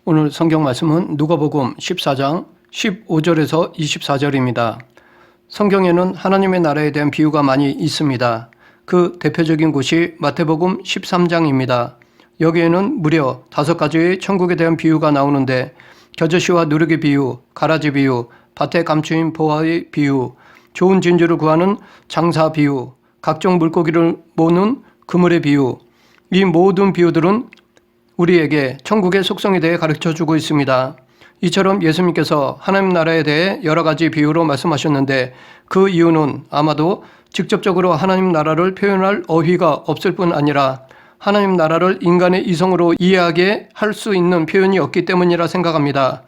오늘 성경 말씀은 누가복음 14장 15절에서 24절입니다. 성경에는 하나님의 나라에 대한 비유가 많이 있습니다. 그 대표적인 곳이 마태복음 13장입니다. 여기에는 무려 5가지의 천국에 대한 비유가 나오는데 겨자씨와 누룩의 비유, 가라지 비유, 밭에 감추인 보화의 비유, 좋은 진주를 구하는 장사 비유, 각종 물고기를 모는 그물의 비유, 이 모든 비유들은 우리에게 천국의 속성에 대해 가르쳐주고 있습니다. 이처럼 예수님께서 하나님 나라에 대해 여러 가지 비유로 말씀하셨는데 그 이유는 아마도 직접적으로 하나님 나라를 표현할 어휘가 없을 뿐 아니라 하나님 나라를 인간의 이성으로 이해하게 할 수 있는 표현이 없기 때문이라 생각합니다.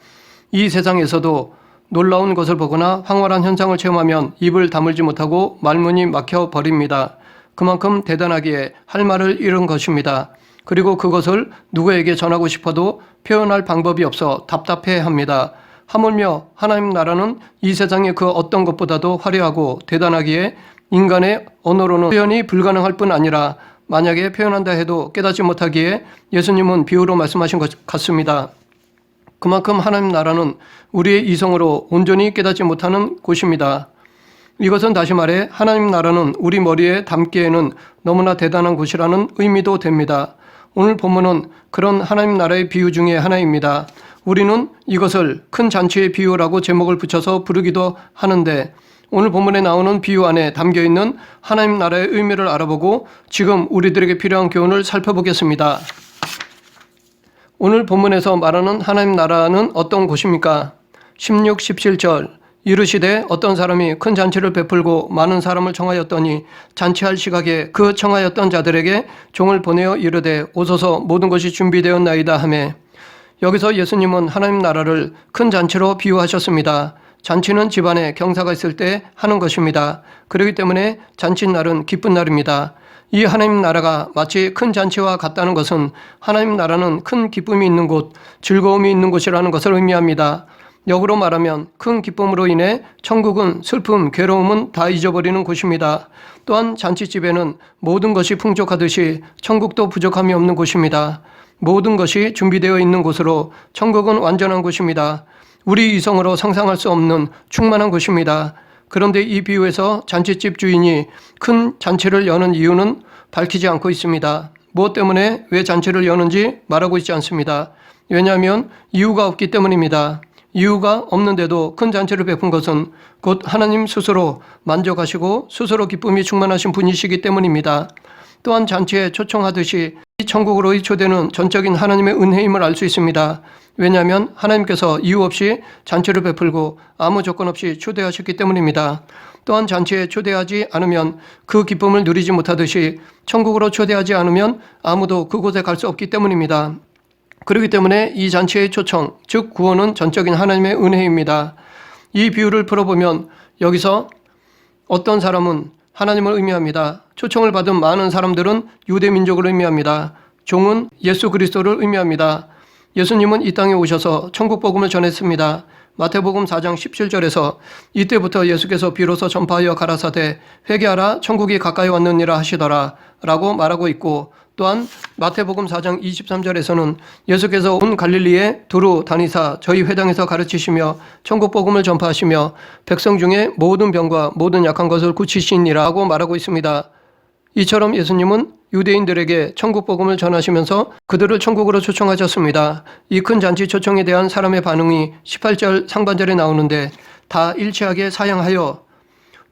이 세상에서도 놀라운 것을 보거나 황홀한 현상을 체험하면 입을 다물지 못하고 말문이 막혀버립니다. 그만큼 대단하기에 할 말을 잃은 것입니다. 그리고 그것을 누구에게 전하고 싶어도 표현할 방법이 없어 답답해합니다. 하물며 하나님 나라는 이 세상의 그 어떤 것보다도 화려하고 대단하기에 인간의 언어로는 표현이 불가능할 뿐 아니라 만약에 표현한다 해도 깨닫지 못하기에 예수님은 비유로 말씀하신 것 같습니다. 그만큼 하나님 나라는 우리의 이성으로 온전히 깨닫지 못하는 곳입니다. 이것은 다시 말해 하나님 나라는 우리 머리에 담기에는 너무나 대단한 곳이라는 의미도 됩니다. 오늘 본문은 그런 하나님 나라의 비유 중에 하나입니다. 우리는 이것을 큰 잔치의 비유라고 제목을 붙여서 부르기도 하는데 오늘 본문에 나오는 비유 안에 담겨있는 하나님 나라의 의미를 알아보고 지금 우리들에게 필요한 교훈을 살펴보겠습니다. 오늘 본문에서 말하는 하나님 나라는 어떤 곳입니까? 16, 17절 이르시되 어떤 사람이 큰 잔치를 베풀고 많은 사람을 청하였더니 잔치할 시각에 그 청하였던 자들에게 종을 보내어 이르되 오소서 모든 것이 준비되었나이다 하매 여기서 예수님은 하나님 나라를 큰 잔치로 비유하셨습니다. 잔치는 집안에 경사가 있을 때 하는 것입니다. 그렇기 때문에 잔칫날은 기쁜 날입니다. 이 하나님 나라가 마치 큰 잔치와 같다는 것은 하나님 나라는 큰 기쁨이 있는 곳, 즐거움이 있는 곳이라는 것을 의미합니다. 역으로 말하면 큰 기쁨으로 인해 천국은 슬픔, 괴로움은 다 잊어버리는 곳입니다. 또한 잔치집에는 모든 것이 풍족하듯이 천국도 부족함이 없는 곳입니다. 모든 것이 준비되어 있는 곳으로 천국은 완전한 곳입니다. 우리 이성으로 상상할 수 없는 충만한 곳입니다. 그런데 이 비유에서 잔치집 주인이 큰 잔치를 여는 이유는 밝히지 않고 있습니다. 무엇 때문에 왜 잔치를 여는지 말하고 있지 않습니다. 왜냐하면 이유가 없기 때문입니다. 이유가 없는데도 큰 잔치를 베푼 것은 곧 하나님 스스로 만족하시고 스스로 기쁨이 충만하신 분이시기 때문입니다. 또한 잔치에 초청하듯이 이 천국으로의 초대는 전적인 하나님의 은혜임을 알 수 있습니다. 왜냐하면 하나님께서 이유 없이 잔치를 베풀고 아무 조건 없이 초대하셨기 때문입니다. 또한 잔치에 초대하지 않으면 그 기쁨을 누리지 못하듯이 천국으로 초대하지 않으면 아무도 그곳에 갈 수 없기 때문입니다. 그렇기 때문에 이 잔치의 초청, 즉 구원은 전적인 하나님의 은혜입니다. 이 비유를 풀어보면 여기서 어떤 사람은 하나님을 의미합니다. 초청을 받은 많은 사람들은 유대 민족을 의미합니다. 종은 예수 그리스도를 의미합니다. 예수님은 이 땅에 오셔서 천국 복음을 전했습니다. 마태복음 4장 17절에서 이때부터 예수께서 비로소 전파하여 가라사대 회개하라 천국이 가까이 왔느니라 하시더라 라고 말하고 있고 또한 마태복음 4장 23절에서는 예수께서 온 갈릴리에 두루 다니사 저희 회당에서 가르치시며 천국 복음을 전파하시며 백성 중에 모든 병과 모든 약한 것을 고치시니라고 말하고 있습니다. 이처럼 예수님은 유대인들에게 천국 복음을 전하시면서 그들을 천국으로 초청하셨습니다. 이 큰 잔치 초청에 대한 사람의 반응이 18절 상반절에 나오는데 다 일치하게 사양하여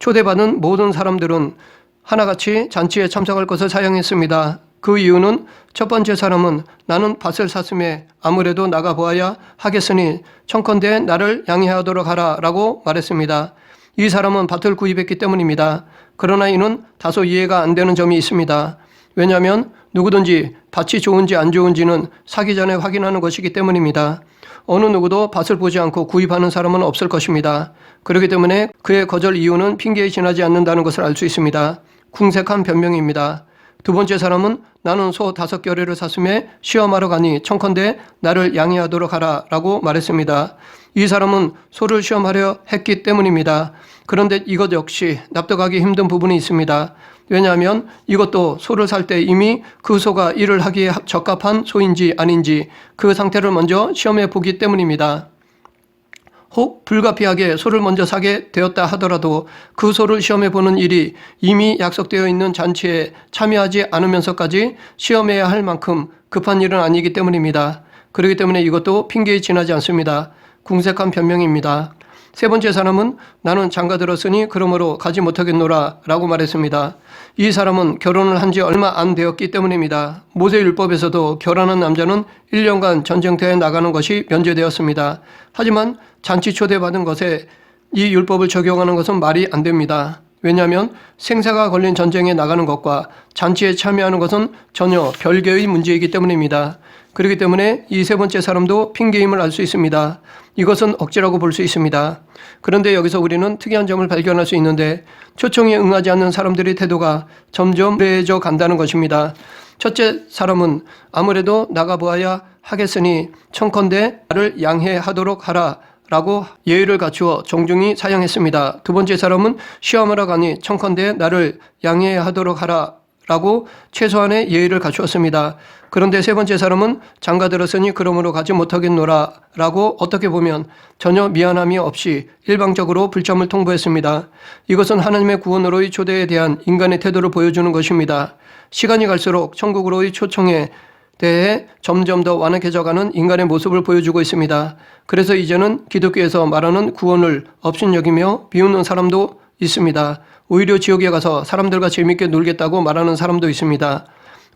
초대받은 모든 사람들은 하나같이 잔치에 참석할 것을 사양했습니다. 그 이유는 첫 번째 사람은 나는 밭을 샀음에 아무래도 나가보아야 하겠으니 청컨대 나를 양해하도록 하라 라고 말했습니다. 이 사람은 밭을 구입했기 때문입니다. 그러나 이는 다소 이해가 안 되는 점이 있습니다. 왜냐하면 누구든지 밭이 좋은지 안 좋은지는 사기 전에 확인하는 것이기 때문입니다. 어느 누구도 밭을 보지 않고 구입하는 사람은 없을 것입니다. 그렇기 때문에 그의 거절 이유는 핑계에 지나지 않는다는 것을 알 수 있습니다. 궁색한 변명입니다. 두 번째 사람은 나는 소 5겨레를 샀음에 시험하러 가니 청컨대 나를 양해하도록 하라 라고 말했습니다. 이 사람은 소를 시험하려 했기 때문입니다. 그런데 이것 역시 납득하기 힘든 부분이 있습니다. 왜냐하면 이것도 소를 살 때 이미 그 소가 일을 하기에 적합한 소인지 아닌지 그 상태를 먼저 시험해 보기 때문입니다. 혹 불가피하게 소를 먼저 사게 되었다 하더라도 그 소를 시험해 보는 일이 이미 약속되어 있는 잔치에 참여하지 않으면서까지 시험해야 할 만큼 급한 일은 아니기 때문입니다. 그렇기 때문에 이것도 핑계에 지나지 않습니다. 궁색한 변명입니다. 세 번째 사람은 나는 장가 들었으니 그러므로 가지 못하겠노라 라고 말했습니다. 이 사람은 결혼을 한 지 얼마 안 되었기 때문입니다. 모세율법에서도 결혼한 남자는 1년간 전쟁터에 나가는 것이 면제되었습니다. 하지만 잔치 초대받은 것에 이 율법을 적용하는 것은 말이 안 됩니다. 왜냐하면 생사가 걸린 전쟁에 나가는 것과 잔치에 참여하는 것은 전혀 별개의 문제이기 때문입니다. 그렇기 때문에 이 세 번째 사람도 핑계임을 알 수 있습니다. 이것은 억지라고 볼 수 있습니다. 그런데 여기서 우리는 특이한 점을 발견할 수 있는데 초청에 응하지 않는 사람들의 태도가 점점 불해져 간다는 것입니다. 첫째 사람은 아무래도 나가보아야 하겠으니 청컨대 나를 양해하도록 하라 라고 예의를 갖추어 정중히 사양했습니다. 두 번째 사람은 시험하러 가니 청컨대 나를 양해하도록 하라 라고 최소한의 예의를 갖추었습니다. 그런데 세 번째 사람은 장가 들었으니 그러므로 가지 못하겠노라 라고 어떻게 보면 전혀 미안함이 없이 일방적으로 불참을 통보했습니다. 이것은 하나님의 구원으로의 초대에 대한 인간의 태도를 보여주는 것입니다. 시간이 갈수록 천국으로의 초청에 대해 점점 더 완악해져가는 인간의 모습을 보여주고 있습니다. 그래서 이제는 기독교에서 말하는 구원을 업신여기며 비웃는 사람도 있습니다. 오히려 지옥에 가서 사람들과 재미있게 놀겠다고 말하는 사람도 있습니다.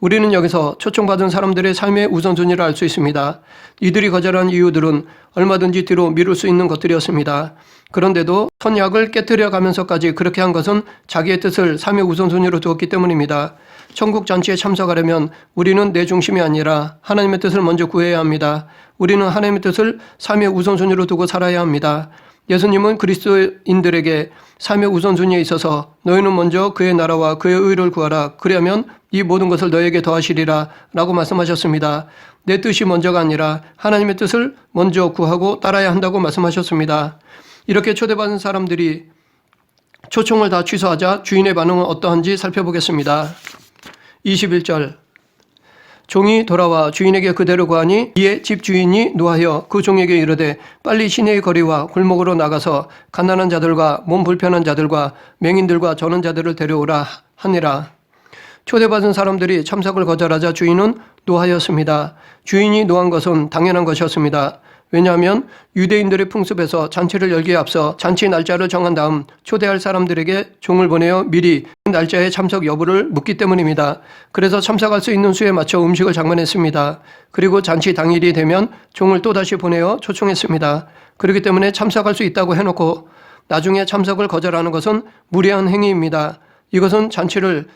우리는 여기서 초청받은 사람들의 삶의 우선순위를 알 수 있습니다. 이들이 거절한 이유들은 얼마든지 뒤로 미룰 수 있는 것들이었습니다. 그런데도 선약을 깨뜨려 가면서까지 그렇게 한 것은 자기의 뜻을 삶의 우선순위로 두었기 때문입니다. 천국 잔치에 참석하려면 우리는 내 중심이 아니라 하나님의 뜻을 먼저 구해야 합니다. 우리는 하나님의 뜻을 삶의 우선순위로 두고 살아야 합니다. 예수님은 그리스도인들에게 삶의 우선순위에 있어서 너희는 먼저 그의 나라와 그의 의를 구하라. 그러면 이 모든 것을 너에게 더하시리라 라고 말씀하셨습니다. 내 뜻이 먼저가 아니라 하나님의 뜻을 먼저 구하고 따라야 한다고 말씀하셨습니다. 이렇게 초대받은 사람들이 초청을 다 취소하자 주인의 반응은 어떠한지 살펴보겠습니다. 21절 종이 돌아와 주인에게 그대로 구하니 이에 집 주인이 노하여 그 종에게 이르되 빨리 시내의 거리와 골목으로 나가서 가난한 자들과 몸 불편한 자들과 맹인들과 저는 자들을 데려오라 하니라. 초대받은 사람들이 참석을 거절하자 주인은 노하였습니다. 주인이 노한 것은 당연한 것이었습니다. 왜냐하면 유대인들의 풍습에서 잔치를 열기에 앞서 잔치 날짜를 정한 다음 초대할 사람들에게 종을 보내어 미리 날짜의 참석 여부를 묻기 때문입니다. 그래서 참석할 수 있는 수에 맞춰 음식을 장만했습니다. 그리고 잔치 당일이 되면 종을 또다시 보내어 초청했습니다. 그렇기 때문에 참석할 수 있다고 해놓고 나중에 참석을 거절하는 것은 무례한 행위입니다. 이것은 잔치를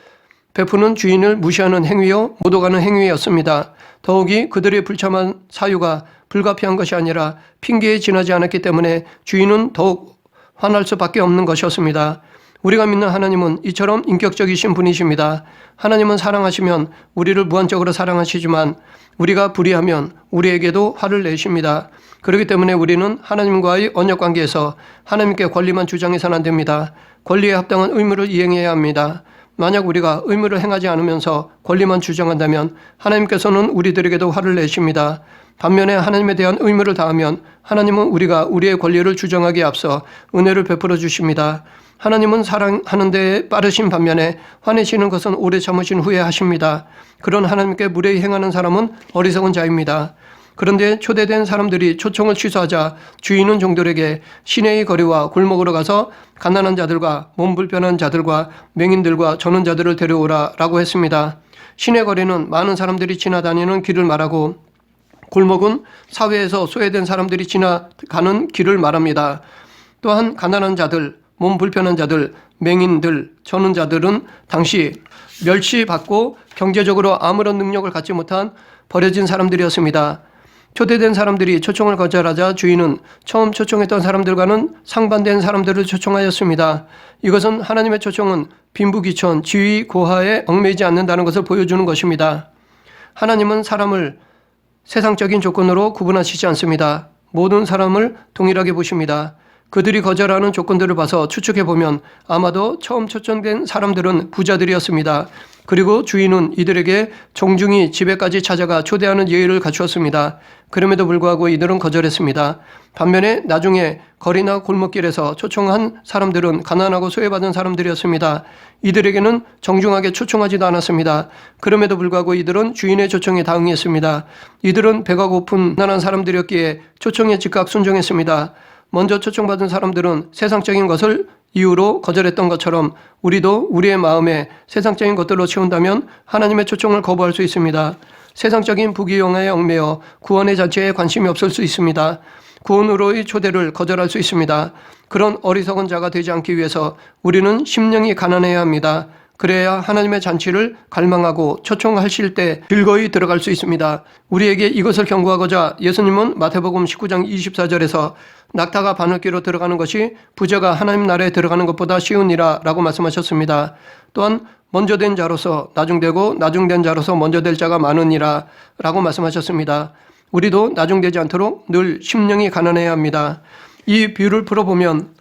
베푸는 주인을 무시하는 행위요 모독하는 행위였습니다. 더욱이 그들의 불참한 사유가 불가피한 것이 아니라 핑계에 지나지 않았기 때문에 주인은 더욱 화날 수밖에 없는 것이었습니다. 우리가 믿는 하나님은 이처럼 인격적이신 분이십니다. 하나님은 사랑하시면 우리를 무한적으로 사랑하시지만 우리가 불의하면 우리에게도 화를 내십니다. 그렇기 때문에 우리는 하나님과의 언약관계에서 하나님께 권리만 주장해서는 안 됩니다. 권리에 합당한 의무를 이행해야 합니다. 만약 우리가 의무를 행하지 않으면서 권리만 주장한다면 하나님께서는 우리들에게도 화를 내십니다. 반면에 하나님에 대한 의무를 다하면 하나님은 우리가 우리의 권리를 주장하기에 앞서 은혜를 베풀어 주십니다. 하나님은 사랑하는 데에 빠르신 반면에 화내시는 것은 오래 참으신 후에 하십니다. 그런 하나님께 무례히 행하는 사람은 어리석은 자입니다. 그런데 초대된 사람들이 초청을 취소하자 주인은 종들에게 시내의 거리와 골목으로 가서 가난한 자들과 몸 불편한 자들과 맹인들과 저는 자들을 데려오라 라고 했습니다. 시내 거리는 많은 사람들이 지나다니는 길을 말하고 골목은 사회에서 소외된 사람들이 지나가는 길을 말합니다. 또한 가난한 자들, 몸 불편한 자들, 맹인들, 저는 자들은 당시 멸시받고 경제적으로 아무런 능력을 갖지 못한 버려진 사람들이었습니다. 초대된 사람들이 초청을 거절하자 주인은 처음 초청했던 사람들과는 상반된 사람들을 초청하였습니다. 이것은 하나님의 초청은 빈부귀천, 지위, 고하에 얽매이지 않는다는 것을 보여주는 것입니다. 하나님은 사람을 세상적인 조건으로 구분하시지 않습니다. 모든 사람을 동일하게 보십니다. 그들이 거절하는 조건들을 봐서 추측해보면 아마도 처음 초청된 사람들은 부자들이었습니다. 그리고 주인은 이들에게 정중히 집에까지 찾아가 초대하는 예의를 갖추었습니다. 그럼에도 불구하고 이들은 거절했습니다. 반면에 나중에 거리나 골목길에서 초청한 사람들은 가난하고 소외받은 사람들이었습니다. 이들에게는 정중하게 초청하지도 않았습니다. 그럼에도 불구하고 이들은 주인의 초청에 당응했습니다. 이들은 배가 고픈 가난한 사람들이었기에 초청에 즉각 순종했습니다. 먼저 초청받은 사람들은 세상적인 것을 이유로 거절했던 것처럼 우리도 우리의 마음에 세상적인 것들로 채운다면 하나님의 초청을 거부할 수 있습니다. 세상적인 부귀영화에 얽매여 구원의 잔치에 관심이 없을 수 있습니다. 구원으로의 초대를 거절할 수 있습니다. 그런 어리석은 자가 되지 않기 위해서 우리는 심령이 가난해야 합니다. 그래야 하나님의 잔치를 갈망하고 초청하실 때 즐거이 들어갈 수 있습니다. 우리에게 이것을 경고하고자 예수님은 마태복음 19장 24절에서 낙타가 바늘귀로 들어가는 것이 부자가 하나님 나라에 들어가는 것보다 쉬우니라 라고 말씀하셨습니다. 또한 먼저 된 자로서 나중되고 나중된 자로서 먼저 될 자가 많으니라 라고 말씀하셨습니다. 우리도 나중되지 않도록 늘 심령이 가난해야 합니다. 이 비유를 풀어보면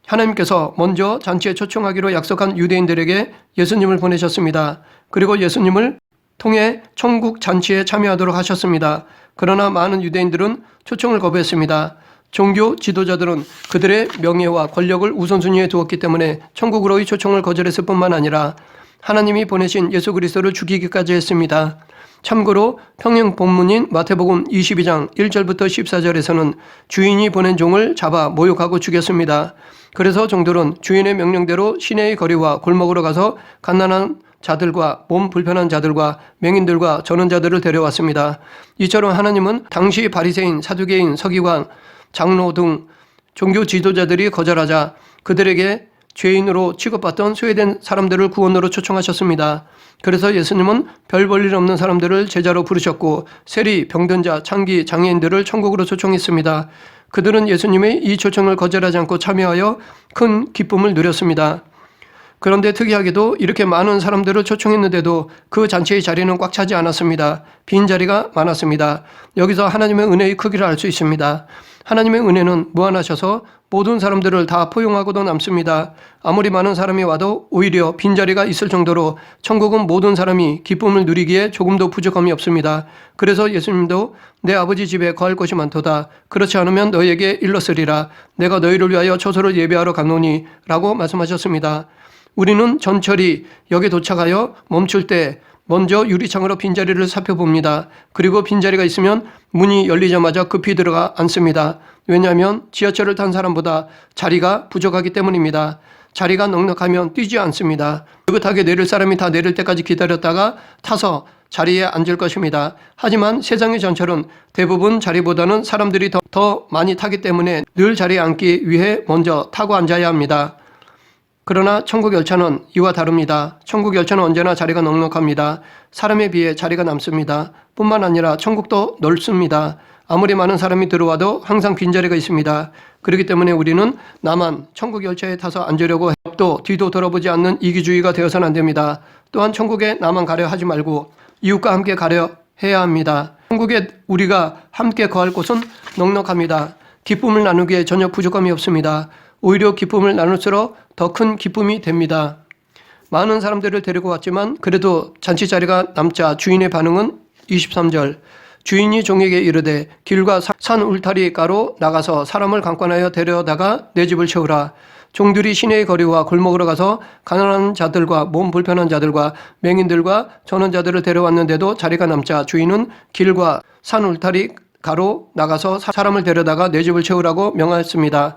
하나님께서 먼저 잔치에 초청하기로 약속한 유대인들에게 예수님을 보내셨습니다. 그리고 예수님을 통해 천국 잔치에 참여하도록 하셨습니다. 그러나 많은 유대인들은 초청을 거부했습니다. 종교 지도자들은 그들의 명예와 권력을 우선순위에 두었기 때문에 천국으로의 초청을 거절했을 뿐만 아니라 하나님이 보내신 예수 그리스도를 죽이기까지 했습니다. 참고로 평행 본문인 마태복음 22장 1절부터 14절에서는 주인이 보낸 종을 잡아 모욕하고 죽였습니다. 그래서 종들은 주인의 명령대로 시내의 거리와 골목으로 가서 갓난한 자들과 몸 불편한 자들과 맹인들과 전원자들을 데려왔습니다. 이처럼 하나님은 당시 바리새인, 사두개인, 서기관, 장로 등 종교 지도자들이 거절하자 그들에게 죄인으로 취급받던 소외된 사람들을 구원으로 초청하셨습니다. 그래서 예수님은 별 볼 일 없는 사람들을 제자로 부르셨고 세리, 병든 자, 창기, 장애인들을 천국으로 초청했습니다. 그들은 예수님의 이 초청을 거절하지 않고 참여하여 큰 기쁨을 누렸습니다. 그런데 특이하게도 이렇게 많은 사람들을 초청했는데도 그 잔치의 자리는 꽉 차지 않았습니다. 빈 자리가 많았습니다. 여기서 하나님의 은혜의 크기를 알 수 있습니다. 하나님의 은혜는 무한하셔서 모든 사람들을 다 포용하고도 남습니다. 아무리 많은 사람이 와도 오히려 빈자리가 있을 정도로 천국은 모든 사람이 기쁨을 누리기에 조금도 부족함이 없습니다. 그래서 예수님도 내 아버지 집에 거할 곳이 많도다. 그렇지 않으면 너희에게 일렀으리라. 내가 너희를 위하여 처소를 예비하러 가노니 라고 말씀하셨습니다. 우리는 전철이 역에 도착하여 멈출 때 먼저 유리창으로 빈자리를 살펴봅니다. 그리고 빈자리가 있으면 문이 열리자마자 급히 들어가 앉습니다. 왜냐하면 지하철을 탄 사람보다 자리가 부족하기 때문입니다. 자리가 넉넉하면 뛰지 않습니다. 느긋하게 내릴 사람이 다 내릴 때까지 기다렸다가 타서 자리에 앉을 것입니다. 하지만 세상의 전철은 대부분 자리보다는 사람들이 더 많이 타기 때문에 늘 자리에 앉기 위해 먼저 타고 앉아야 합니다. 그러나 천국 열차는 이와 다릅니다. 천국 열차는 언제나 자리가 넉넉합니다. 사람에 비해 자리가 남습니다. 뿐만 아니라 천국도 넓습니다. 아무리 많은 사람이 들어와도 항상 빈자리가 있습니다. 그렇기 때문에 우리는 나만 천국 열차에 타서 앉으려고 옆도 뒤도 돌아보지 않는 이기주의가 되어서는 안 됩니다. 또한 천국에 나만 가려 하지 말고 이웃과 함께 가려 해야 합니다. 천국에 우리가 함께 거할 곳은 넉넉합니다. 기쁨을 나누기에 전혀 부족함이 없습니다. 오히려 기쁨을 나눌수록 더 큰 기쁨이 됩니다. 많은 사람들을 데리고 왔지만 그래도 잔치 자리가 남자 주인의 반응은 23절 주인이 종에게 이르되 길과 산 울타리가로 나가서 사람을 강권하여 데려다가 내 집을 채우라. 종들이 시내의 거리와 골목으로 가서 가난한 자들과 몸 불편한 자들과 맹인들과 전원자들을 데려왔는데도 자리가 남자 주인은 길과 산 울타리가로 나가서 사람을 데려다가 내 집을 채우라고 명하였습니다.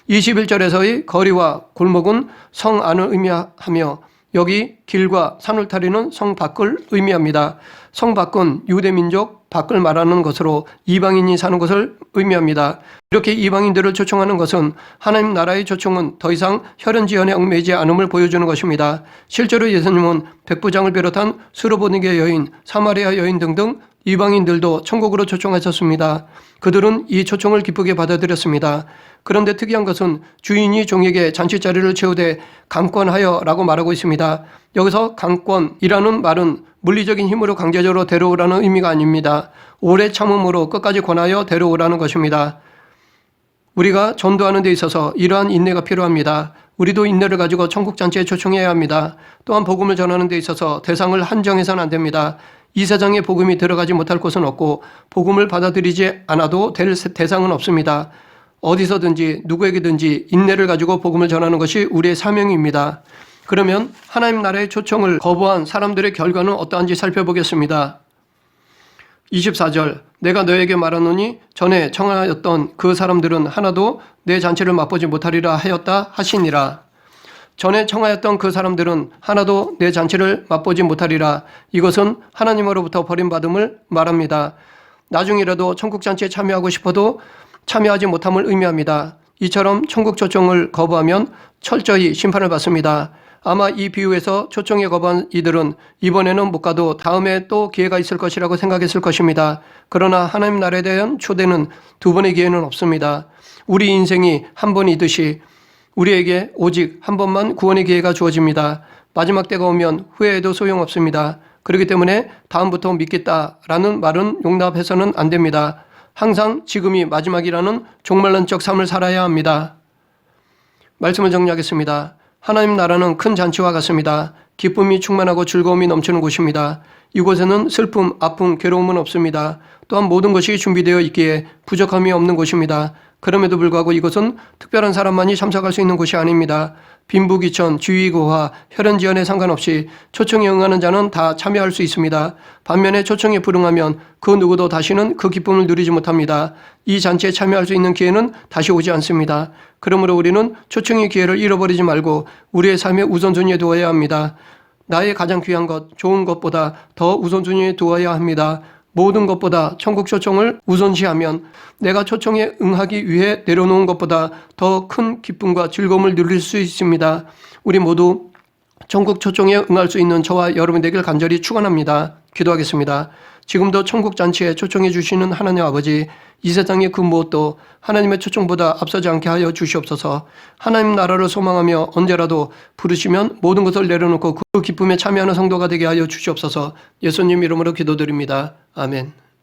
21절에서의 거리와 골목은 성 안을 의미하며 여기 길과 산울타리는 성 밖을 의미합니다. 성 밖은 유대민족 밖을 말하는 것으로 이방인이 사는 것을 의미합니다. 이렇게 이방인들을 초청하는 것은 하나님 나라의 초청은 더 이상 혈연지연에 얽매이지 않음을 보여주는 것입니다. 실제로 예수님은 백부장을 비롯한 수로보니게 여인, 사마리아 여인 등등 이방인들도 천국으로 초청하셨습니다. 그들은 이 초청을 기쁘게 받아들였습니다. 그런데 특이한 것은 주인이 종에게 잔치자리를 채우되 강권하여 라고 말하고 있습니다. 여기서 강권이라는 말은 물리적인 힘으로 강제적으로 데려오라는 의미가 아닙니다. 오래 참음으로 끝까지 권하여 데려오라는 것입니다. 우리가 전도하는 데 있어서 이러한 인내가 필요합니다. 우리도 인내를 가지고 천국잔치에 초청해야 합니다. 또한 복음을 전하는 데 있어서 대상을 한정해서는 안 됩니다. 이 세상에 복음이 들어가지 못할 곳은 없고 복음을 받아들이지 않아도 될 대상은 없습니다. 어디서든지 누구에게든지 인내를 가지고 복음을 전하는 것이 우리의 사명입니다. 그러면 하나님 나라의 초청을 거부한 사람들의 결과는 어떠한지 살펴보겠습니다. 24절 내가 너에게 말하노니 전에 청하였던 그 사람들은 하나도 내 잔치를 맛보지 못하리라 하였다 하시니라. 전에 청하였던 그 사람들은 하나도 내 잔치를 맛보지 못하리라. 이것은 하나님으로부터 버림받음을 말합니다. 나중이라도 천국잔치에 참여하고 싶어도 참여하지 못함을 의미합니다. 이처럼 천국 초청을 거부하면 철저히 심판을 받습니다. 아마 이 비유에서 초청에 거부한 이들은 이번에는 못 가도 다음에 또 기회가 있을 것이라고 생각했을 것입니다. 그러나 하나님 나라에 대한 초대는 두 번의 기회는 없습니다. 우리 인생이 한 번이듯이 우리에게 오직 한 번만 구원의 기회가 주어집니다. 마지막 때가 오면 후회해도 소용없습니다. 그렇기 때문에 다음부터 믿겠다라는 말은 용납해서는 안 됩니다. 항상 지금이 마지막이라는 종말론적 삶을 살아야 합니다. 말씀을 정리하겠습니다. 하나님 나라는 큰 잔치와 같습니다. 기쁨이 충만하고 즐거움이 넘치는 곳입니다. 이곳에는 슬픔, 아픔, 괴로움은 없습니다. 또한 모든 것이 준비되어 있기에 부족함이 없는 곳입니다. 그럼에도 불구하고 이곳은 특별한 사람만이 참석할 수 있는 곳이 아닙니다. 빈부귀천, 지위고하, 혈연지연에 상관없이 초청에 응하는 자는 다 참여할 수 있습니다. 반면에 초청에 불응하면 그 누구도 다시는 그 기쁨을 누리지 못합니다. 이 잔치에 참여할 수 있는 기회는 다시 오지 않습니다. 그러므로 우리는 초청의 기회를 잃어버리지 말고 우리의 삶의 우선순위에 두어야 합니다. 나의 가장 귀한 것, 좋은 것보다 더 우선순위에 두어야 합니다. 모든 것보다 천국 초청을 우선시하면 내가 초청에 응하기 위해 내려놓은 것보다 더 큰 기쁨과 즐거움을 누릴 수 있습니다. 우리 모두 천국 초청에 응할 수 있는 저와 여러분 되길 간절히 축원합니다. 기도하겠습니다. 지금도 천국 잔치에 초청해 주시는 하나님 아버지, 이 세상의 그 무엇도 하나님의 초청보다 앞서지 않게 하여 주시옵소서. 하나님 나라를 소망하며 언제라도 부르시면 모든 것을 내려놓고 그 기쁨에 참여하는 성도가 되게 하여 주시옵소서. 예수님 이름으로 기도드립니다. 아멘.